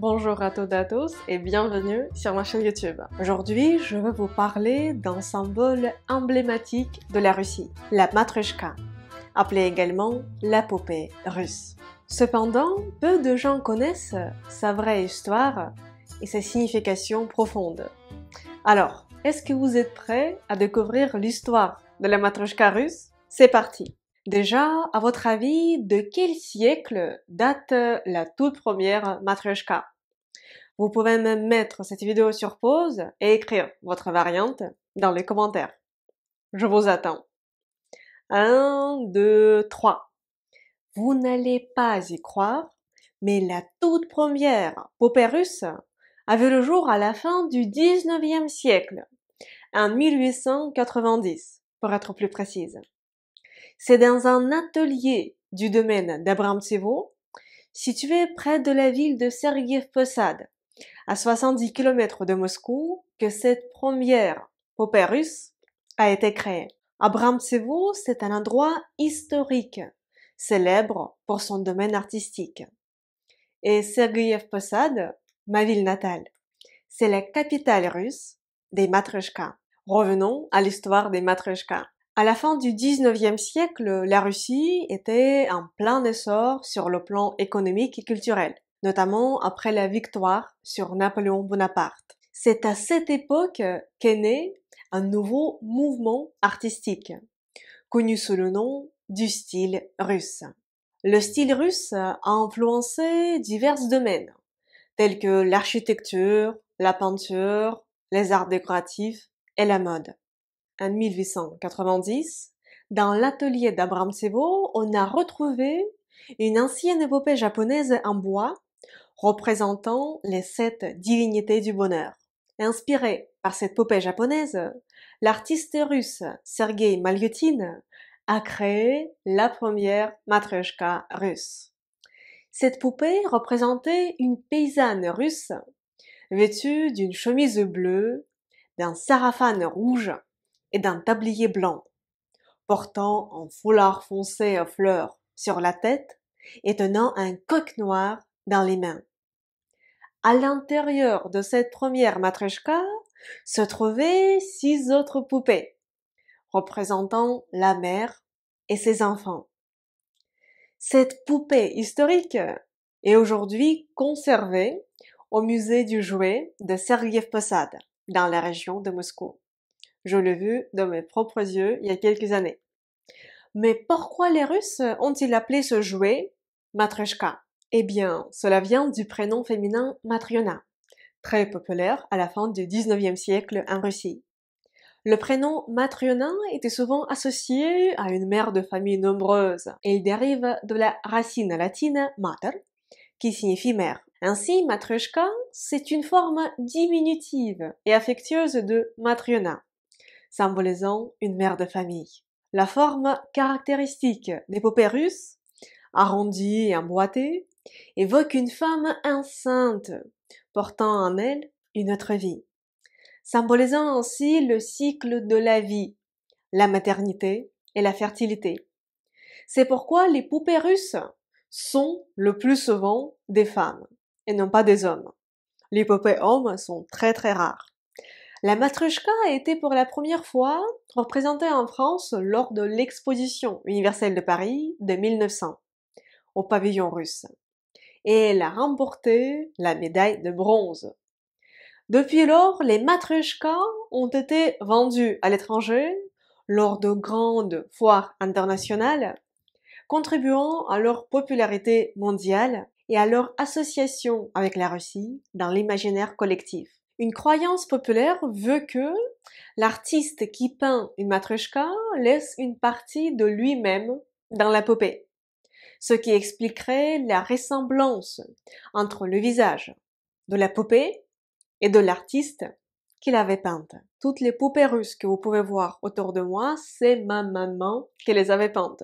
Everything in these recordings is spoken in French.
Bonjour à toutes et à tous et bienvenue sur ma chaîne YouTube. Aujourd'hui, je vais vous parler d'un symbole emblématique de la Russie, la Matryoshka, appelée également la poupée russe. Cependant, peu de gens connaissent sa vraie histoire et ses significations profondes. Alors, est-ce que vous êtes prêts à découvrir l'histoire de la Matryoshka russe? C'est parti! Déjà, à votre avis, de quel siècle date la toute première Matryoshka? Vous pouvez même mettre cette vidéo sur pause et écrire votre variante dans les commentaires. Je vous attends. 1, 2, 3. Vous n'allez pas y croire, mais la toute première poupée russe a vu le jour à la fin du 19e siècle, en 1890, pour être plus précise. C'est dans un atelier du domaine d'Abramtsevo, situé près de la ville de Sergueïev Posad, à 70 km de Moscou, que cette première poupée russe a été créée. Abramtsevo, c'est un endroit historique, célèbre pour son domaine artistique. Et Sergueïev Posad, ma ville natale, c'est la capitale russe des Matryoshka. Revenons à l'histoire des Matryoshka. À la fin du 19e siècle, la Russie était en plein essor sur le plan économique et culturel, notamment après la victoire sur Napoléon Bonaparte. C'est à cette époque qu'est né un nouveau mouvement artistique, connu sous le nom du style russe. Le style russe a influencé divers domaines, tels que l'architecture, la peinture, les arts décoratifs et la mode. En 1890, dans l'atelier d'Abramtsevo, on a retrouvé une ancienne épopée japonaise en bois représentant les 7 divinités du bonheur. Inspiré par cette poupée japonaise, l'artiste russe Sergueï Maliotin a créé la première Matryoshka russe. Cette poupée représentait une paysanne russe vêtue d'une chemise bleue, d'un sarafane rouge et d'un tablier blanc, portant un foulard foncé à fleurs sur la tête et tenant un coq noir dans les mains. À l'intérieur de cette première Matryoshka se trouvaient 6 autres poupées, représentant la mère et ses enfants. Cette poupée historique est aujourd'hui conservée au musée du jouet de Sergueïev Posad, dans la région de Moscou. Je l'ai vu de mes propres yeux il y a quelques années. Mais pourquoi les Russes ont-ils appelé ce jouet Matryoshka? Eh bien, cela vient du prénom féminin Matryona, très populaire à la fin du 19e siècle en Russie. Le prénom Matryona était souvent associé à une mère de famille nombreuse et il dérive de la racine latine mater, qui signifie mère. Ainsi, Matryoshka, c'est une forme diminutive et affectueuse de Matryona, symbolisant une mère de famille. La forme caractéristique des poupées russes, arrondie et emboîtée, évoque une femme enceinte, portant en elle une autre vie, symbolisant ainsi le cycle de la vie, la maternité et la fertilité. C'est pourquoi les poupées russes sont le plus souvent des femmes et non pas des hommes. Les poupées hommes sont très rares. La Matryoshka a été pour la première fois représentée en France lors de l'exposition universelle de Paris de 1900, au pavillon russe. Et elle a remporté la médaille de bronze. Depuis lors, les Matryoshka ont été vendues à l'étranger lors de grandes foires internationales, contribuant à leur popularité mondiale et à leur association avec la Russie dans l'imaginaire collectif. Une croyance populaire veut que l'artiste qui peint une Matryoshka laisse une partie de lui-même dans la poupée, ce qui expliquerait la ressemblance entre le visage de la poupée et de l'artiste qui l'avait peinte. Toutes les poupées russes que vous pouvez voir autour de moi, c'est ma maman qui les avait peintes.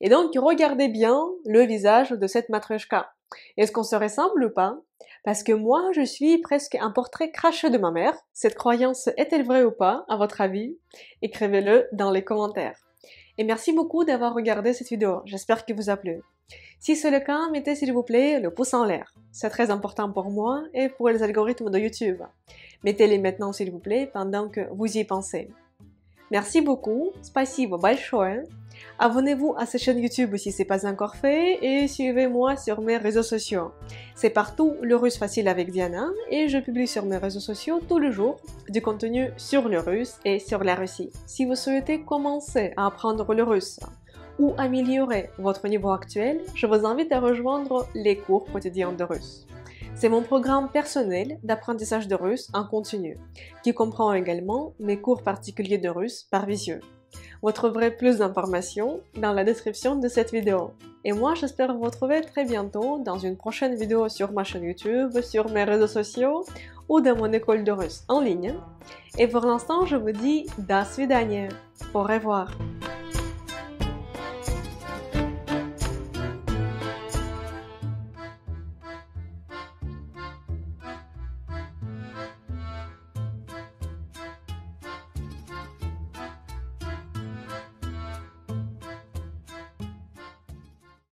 Et donc, regardez bien le visage de cette Matryoshka. Est-ce qu'on se ressemble ou pas? Parce que moi, je suis presque un portrait craché de ma mère. Cette croyance est-elle vraie ou pas, à votre avis? Écrivez-le dans les commentaires. Et merci beaucoup d'avoir regardé cette vidéo. J'espère qu'elle vous a plu. Si c'est le cas, mettez s'il vous plaît le pouce en l'air. C'est très important pour moi et pour les algorithmes de YouTube. Mettez-les maintenant s'il vous plaît pendant que vous y pensez. Merci beaucoup, спасибо большое. Abonnez-vous à cette chaîne YouTube si ce n'est pas encore fait et suivez-moi sur mes réseaux sociaux. C'est partout le russe facile avec Diana et je publie sur mes réseaux sociaux tous les jours du contenu sur le russe et sur la Russie. Si vous souhaitez commencer à apprendre le russe ou améliorer votre niveau actuel, je vous invite à rejoindre les cours quotidiens de russe. C'est mon programme personnel d'apprentissage de russe en continu, qui comprend également mes cours particuliers de russe par visio. Vous trouverez plus d'informations dans la description de cette vidéo. Et moi, j'espère vous retrouver très bientôt dans une prochaine vidéo sur ma chaîne YouTube, sur mes réseaux sociaux ou dans mon école de russe en ligne. Et pour l'instant, je vous dis до свидания. Au revoir.